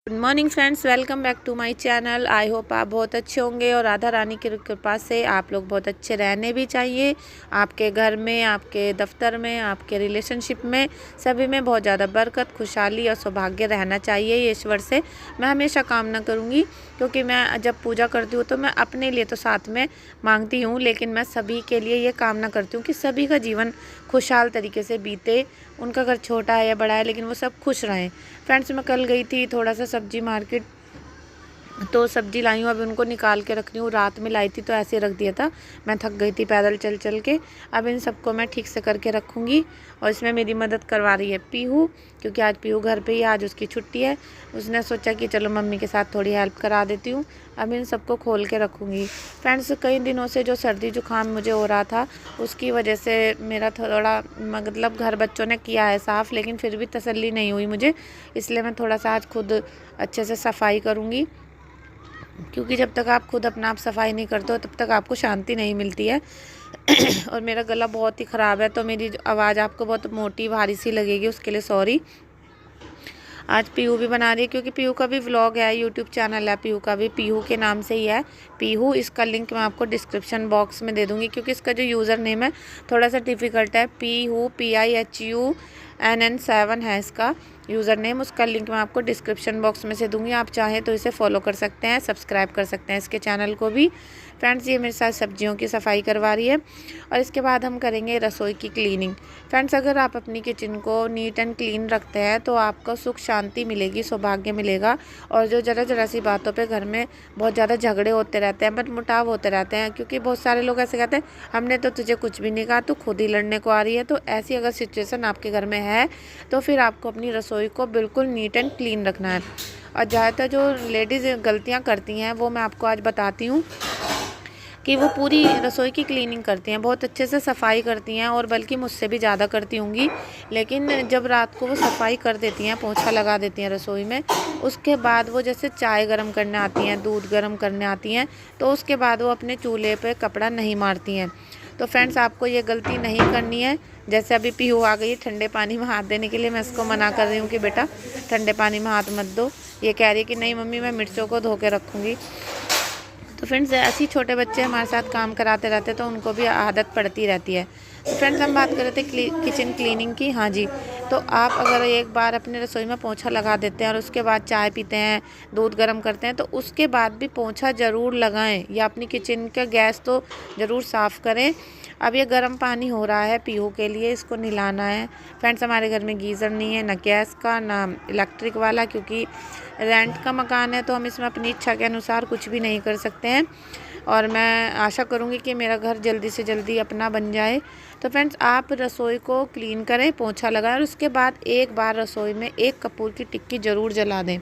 Good morning friends, welcome back to my channel. I hope आप बहुत अच्छे होंगे और राधा रानी की कृपा से आप लोग बहुत अच्छे रहने भी चाहिए। आपके घर में, आपके दफ्तर में, आपके रिलेशनशिप में, सभी में बहुत ज़्यादा बरकत, खुशहाली और सौभाग्य रहना चाहिए। ये ईश्वर से मैं हमेशा कामना करूँगी, क्योंकि मैं जब पूजा करती हूँ तो मैं अपने लिए तो साथ में मांगती हूँ, लेकिन मैं सभी के लिए ये कामना करती हूँ कि सभी का जीवन खुशहाल तरीके से बीते। उनका घर छोटा है या बड़ा है, लेकिन वो सब खुश रहें। फ्रेंड्स, मैं कल गई थी थोड़ा सा सब्जी मार्केट, तो सब्जी लाई हूँ। अभी उनको निकाल के रख रही हूँ। रात में लाई थी तो ऐसे रख दिया था, मैं थक गई थी पैदल चल चल के। अब इन सबको मैं ठीक से करके रखूँगी। और इसमें मेरी मदद करवा रही है पीहू, क्योंकि आज पीहू घर पे ही, आज उसकी छुट्टी है। उसने सोचा कि चलो मम्मी के साथ थोड़ी हेल्प करा देती हूँ। अब इन सबको खोल के रखूँगी। फ्रेंड्स, कई दिनों से जो सर्दी जुकाम मुझे हो रहा था, उसकी वजह से मेरा थोड़ा मतलब घर बच्चों ने किया है साफ़, लेकिन फिर भी तसल्ली नहीं हुई मुझे। इसलिए मैं थोड़ा सा आज खुद अच्छे से सफाई करूँगी, क्योंकि जब तक आप खुद अपना आप सफाई नहीं करते हो तब तक आपको शांति नहीं मिलती है। और मेरा गला बहुत ही ख़राब है, तो मेरी आवाज़ आपको बहुत मोटी भारी सी लगेगी, उसके लिए सॉरी। आज पीहू भी बना रही है, क्योंकि पीहू का भी व्लॉग है, यूट्यूब चैनल है पीहू का भी, पीहू के नाम से ही है पीहू। इसका लिंक मैं आपको डिस्क्रिप्शन बॉक्स में दे दूँगी, क्योंकि इसका जो यूज़र नेम है थोड़ा सा डिफ़िकल्ट है। पीहू PIHUNN7 है इसका यूज़र नेम। उसका लिंक मैं आपको डिस्क्रिप्शन बॉक्स में से दूंगी। आप चाहें तो इसे फॉलो कर सकते हैं, सब्सक्राइब कर सकते हैं इसके चैनल को भी। फ्रेंड्स, ये मेरे साथ सब्जियों की सफाई करवा रही है, और इसके बाद हम करेंगे रसोई की क्लीनिंग। फ्रेंड्स, अगर आप अपनी किचन को नीट एंड क्लीन रखते हैं तो आपको सुख शांति मिलेगी, सौभाग्य मिलेगा। और जो ज़रा ज़रा सी बातों पे घर में बहुत ज़्यादा झगड़े होते रहते हैं, मनमुटाव होते रहते हैं, क्योंकि बहुत सारे लोग ऐसे कहते हैं हमने तो तुझे कुछ भी नहीं कहा, तू खुद ही लड़ने को आ रही है। तो ऐसी अगर सिचुएशन आपके घर में है तो फिर आपको अपनी रसोई को बिल्कुल नीट एंड क्लीन रखना है। और ज़्यादातर जो लेडीज़ गलतियाँ करती हैं वो मैं आपको आज बताती हूँ, कि वो पूरी रसोई की क्लीनिंग करती हैं, बहुत अच्छे से सफाई करती हैं, और बल्कि मुझसे भी ज़्यादा करती होंगी। लेकिन जब रात को वो सफाई कर देती हैं, पोंछा लगा देती हैं रसोई में, उसके बाद वो जैसे चाय गर्म करने आती हैं, दूध गर्म करने आती हैं, तो उसके बाद वो अपने चूल्हे पे कपड़ा नहीं मारती हैं। तो फ्रेंड्स, आपको ये गलती नहीं करनी है। जैसे अभी पीहू आ गई ठंडे पानी में हाथ देने के लिए, मैं इसको मना कर रही हूँ कि बेटा ठंडे पानी में हाथ मत दो। ये कह रही है कि नहीं मम्मी, मैं मिर्चों को धो के रखूँगी। तो फ्रेंड्स, ऐसे ही छोटे बच्चे हमारे साथ काम कराते रहते, तो उनको भी आदत पड़ती रहती है। तो फ्रेंड्स, हम बात कर रहे थे किचन क्लीनिंग की। हाँ जी, तो आप अगर एक बार अपने रसोई में पोंछा लगा देते हैं और उसके बाद चाय पीते हैं, दूध गर्म करते हैं, तो उसके बाद भी पोंछा ज़रूर लगाएं, या अपनी किचन का गैस तो ज़रूर साफ़ करें। अब ये गर्म पानी हो रहा है पीहू के लिए, इसको नहलाना है। फ्रेंड्स, हमारे घर में गीज़र नहीं है, ना गैस का ना इलेक्ट्रिक वाला, क्योंकि रेंट का मकान है, तो हम इसमें अपनी इच्छा के अनुसार कुछ भी नहीं कर सकते हैं। और मैं आशा करूँगी कि मेरा घर जल्दी से जल्दी अपना बन जाए। तो फ्रेंड्स, आप रसोई को क्लीन करें, पोंछा लगाएं, और उसके बाद एक बार रसोई में एक कपूर की टिक्की ज़रूर जला दें।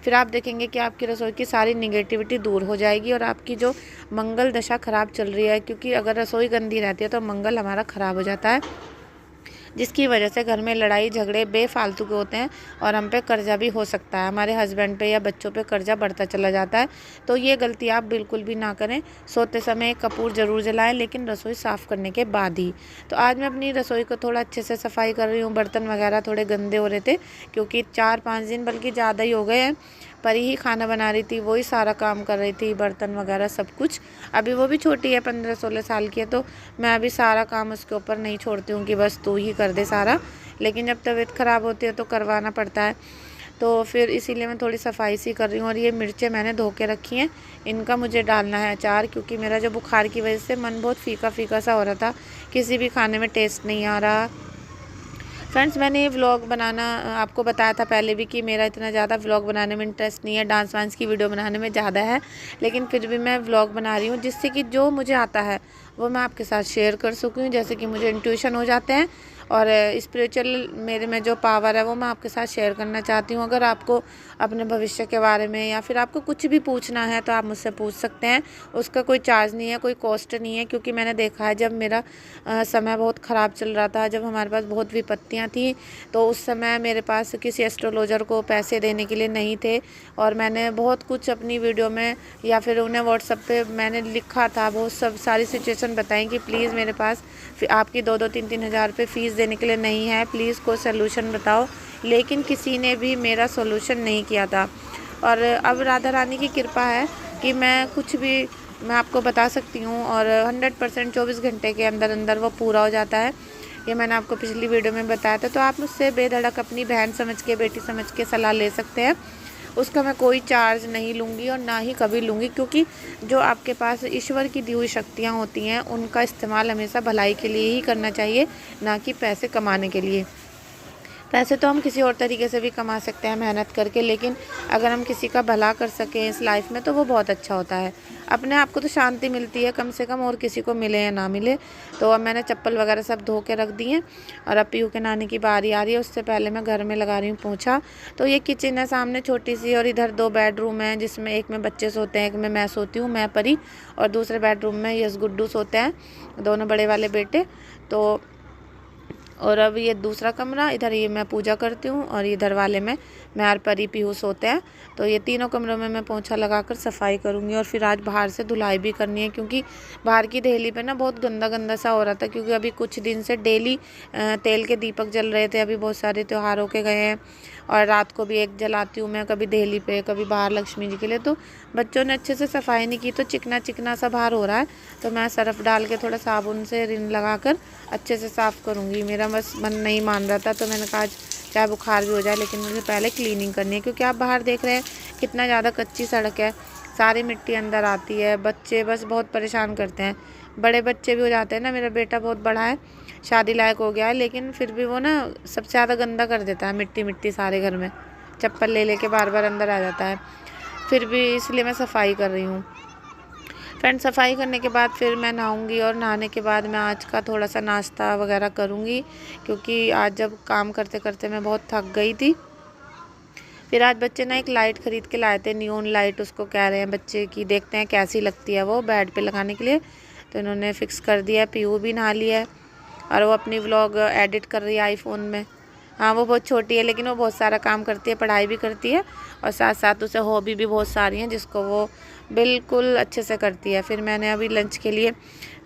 फिर आप देखेंगे कि आपकी रसोई की सारी निगेटिविटी दूर हो जाएगी, और आपकी जो मंगल दशा ख़राब चल रही है, क्योंकि अगर रसोई गंदी रहती है तो मंगल हमारा ख़राब हो जाता है, जिसकी वजह से घर में लड़ाई झगड़े बेफालतू के होते हैं, और हम पे कर्जा भी हो सकता है, हमारे हस्बैंड पे या बच्चों पे कर्जा बढ़ता चला जाता है। तो ये गलती आप बिल्कुल भी ना करें। सोते समय एक कपूर ज़रूर जलाएं, लेकिन रसोई साफ़ करने के बाद ही। तो आज मैं अपनी रसोई को थोड़ा अच्छे से सफाई कर रही हूँ। बर्तन वगैरह थोड़े गंदे हो रहे थे, क्योंकि 4-5 दिन बल्कि ज़्यादा ही हो गए हैं। परी ही खाना बना रही थी, वही सारा काम कर रही थी, बर्तन वगैरह सब कुछ। अभी वो भी छोटी है, 15-16 साल की है, तो मैं अभी सारा काम उसके ऊपर नहीं छोड़ती हूँ कि बस तू ही कर दे सारा। लेकिन जब तबीयत ख़राब होती है तो करवाना पड़ता है। तो फिर इसीलिए मैं थोड़ी सफाई सी कर रही हूँ। और ये मिर्चें मैंने धो के रखी हैं, इनका मुझे डालना है अचार, क्योंकि मेरा जो बुखार की वजह से मन बहुत फीका फीका सा हो रहा था, किसी भी खाने में टेस्ट नहीं आ रहा। फ्रेंड्स, मैंने ये व्लॉग बनाना आपको बताया था पहले भी, कि मेरा इतना ज़्यादा व्लॉग बनाने में इंटरेस्ट नहीं है, डांस वांस की वीडियो बनाने में ज़्यादा है। लेकिन फिर भी मैं व्लॉग बना रही हूँ, जिससे कि जो मुझे आता है वो मैं आपके साथ शेयर कर सकूँ। जैसे कि मुझे इंट्यूशन हो जाते हैं, और स्पिरिचुअल मेरे में जो पावर है वो मैं आपके साथ शेयर करना चाहती हूँ। अगर आपको अपने भविष्य के बारे में या फिर आपको कुछ भी पूछना है तो आप मुझसे पूछ सकते हैं। उसका कोई चार्ज नहीं है, कोई कॉस्ट नहीं है, क्योंकि मैंने देखा है जब मेरा समय बहुत ख़राब चल रहा था, जब हमारे पास बहुत विपत्तियाँ थी, तो उस समय मेरे पास किसी एस्ट्रोलॉजर को पैसे देने के लिए नहीं थे, और मैंने बहुत कुछ अपनी वीडियो में या फिर उन्हें व्हाट्सएप पे मैंने लिखा था, बहुत सब सारी सिचुएशन बताई कि प्लीज़ मेरे पास आपकी 2-2 3-3 हज़ार रुपये फ़ीस देने के लिए नहीं है, प्लीज़ कोई सलूशन बताओ। लेकिन किसी ने भी मेरा सलूशन नहीं किया था। और अब राधा रानी की कृपा है कि मैं आपको बता सकती हूँ, और 100% 24 घंटे के अंदर अंदर वो पूरा हो जाता है। ये मैंने आपको पिछली वीडियो में बताया था। तो आप मुझसे बेधड़क अपनी बहन समझ के, बेटी समझ के सलाह ले सकते हैं। उसका मैं कोई चार्ज नहीं लूँगी और ना ही कभी लूँगी, क्योंकि जो आपके पास ईश्वर की दी हुई शक्तियाँ होती हैं उनका इस्तेमाल हमेशा भलाई के लिए ही करना चाहिए, ना कि पैसे कमाने के लिए। पैसे तो हम किसी और तरीके से भी कमा सकते हैं मेहनत करके, लेकिन अगर हम किसी का भला कर सकें इस लाइफ में तो वो बहुत अच्छा होता है। अपने आप को तो शांति मिलती है कम से कम, और किसी को मिले या ना मिले। तो अब मैंने चप्पल वगैरह सब धो के रख दी हैं और अब पीहू के नहाने की बारी आ रही है। उससे पहले मैं घर में लगा रही हूँ पोंछा। तो ये किचन है सामने छोटी सी, और इधर 2 बेडरूम हैं जिसमें एक में बच्चे सोते हैं, एक में मैं सोती हूँ, मैं परी, और दूसरे बेडरूम में यस गुड्डू सोते हैं, दोनों बड़े वाले बेटे। तो और अब ये दूसरा कमरा, इधर ये मैं पूजा करती हूँ, और इधर वाले में मैं और परी पीहू सोते हैं। तो ये तीनों कमरों में मैं पोंछा लगाकर सफाई करूँगी। और फिर आज बाहर से धुलाई भी करनी है, क्योंकि बाहर की देहली पे ना बहुत गंदा गंदा सा हो रहा था, क्योंकि अभी कुछ दिन से डेली तेल के दीपक जल रहे थे। अभी बहुत सारे त्यौहार होके गए हैं, और रात को भी एक जलाती हूँ मैं, कभी देहली पे, कभी बाहर लक्ष्मी जी के लिए। तो बच्चों ने अच्छे से सफाई नहीं की तो चिकना चिकना सा बाहर हो रहा है। तो मैं सर्फ डाल के थोड़ा साबुन से रिन लगाकर अच्छे से साफ़ करूँगी। मेरा बस मन नहीं मान रहा था, तो मैंने कहा चाहे बुखार भी हो जाए लेकिन मुझे पहले क्लीनिंग करनी है, क्योंकि आप बाहर देख रहे हैं कितना ज़्यादा कच्ची सड़क है, सारी मिट्टी अंदर आती है। बच्चे बस बहुत परेशान करते हैं, बड़े बच्चे भी हो जाते हैं ना। मेरा बेटा बहुत बड़ा है, शादी लायक हो गया है, लेकिन फिर भी वो ना सबसे ज़्यादा गंदा कर देता है, मिट्टी मिट्टी सारे घर में, चप्पल ले लेके बार बार अंदर आ जाता है। फिर भी इसलिए मैं सफाई कर रही हूँ। फ्रेंड, सफाई करने के बाद फिर मैं नहाऊंगी, और नहाने के बाद मैं आज का थोड़ा सा नाश्ता वगैरह करूँगी, क्योंकि आज जब काम करते करते मैं बहुत थक गई थी। फिर आज बच्चे ना एक लाइट ख़रीद के लाए थे, नियॉन लाइट उसको कह रहे हैं बच्चे की, देखते हैं कैसी लगती है वो बेड पे लगाने के लिए। तो इन्होंने फ़िक्स कर दिया। पीहू भी नहा लिया है और वो अपनी व्लॉग एडिट कर रही है आईफोन में। हाँ, वो बहुत छोटी है लेकिन वो बहुत सारा काम करती है, पढ़ाई भी करती है, और साथ साथ उसे हॉबी भी बहुत सारी हैं जिसको वो बिल्कुल अच्छे से करती है। फिर मैंने अभी लंच के लिए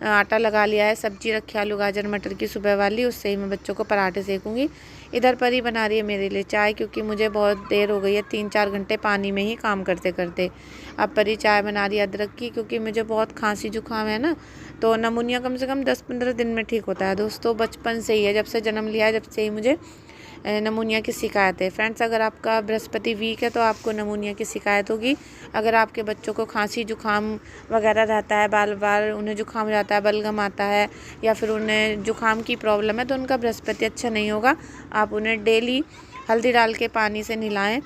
आटा लगा लिया है, सब्जी रखी आलू गाजर मटर की सुबह वाली, उससे ही मैं बच्चों को पराठे सेकूँगी। इधर परी बना रही है मेरे लिए चाय, क्योंकि मुझे बहुत देर हो गई है, 3-4 घंटे पानी में ही काम करते करते। अब परी चाय बना रही है अदरक की, क्योंकि मुझे बहुत खांसी जुकाम है ना, तो नमूनिया कम से कम 10-15 दिन में ठीक होता है दोस्तों। बचपन से ही है, जब से जन्म लिया है जब से ही मुझे नमूनिया की शिकायत है। फ्रेंड्स, अगर आपका बृहस्पति वीक है तो आपको नमूनिया की शिकायत होगी। अगर आपके बच्चों को खांसी जुकाम वगैरह रहता है, बार बार उन्हें जुकाम हो जाता है, बलगम आता है, या फिर उन्हें जुकाम की प्रॉब्लम है, तो उनका बृहस्पति अच्छा नहीं होगा। आप उन्हें डेली हल्दी डाल के पानी से नहलाएं।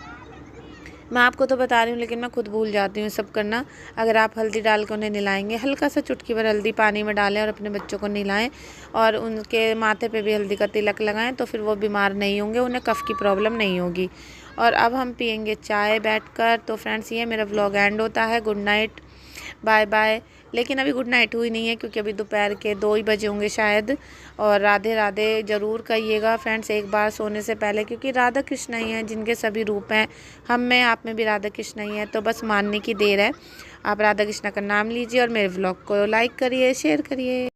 मैं आपको तो बता रही हूँ लेकिन मैं खुद भूल जाती हूँ सब करना। अगर आप हल्दी डाल के उन्हें नहलाएंगे, हल्का सा चुटकी भर हल्दी पानी में डालें और अपने बच्चों को नहलाएं, और उनके माथे पे भी हल्दी का तिलक लगाएं, तो फिर वो बीमार नहीं होंगे, उन्हें कफ़ की प्रॉब्लम नहीं होगी। और अब हम पियेंगे चाय बैठकर। तो फ्रेंड्स, ये मेरा व्लॉग एंड होता है। Good night, bye bye. लेकिन अभी गुड नाइट हुई नहीं है, क्योंकि अभी दोपहर के 2 ही बजे होंगे शायद। और राधे राधे ज़रूर कहिएगा फ्रेंड्स एक बार सोने से पहले, क्योंकि राधा कृष्ण ही हैं जिनके सभी रूप हैं। हम में आप में भी राधा कृष्ण ही है, तो बस मानने की देर है। आप राधा कृष्ण का नाम लीजिए और मेरे व्लॉग को लाइक करिए, शेयर करिए।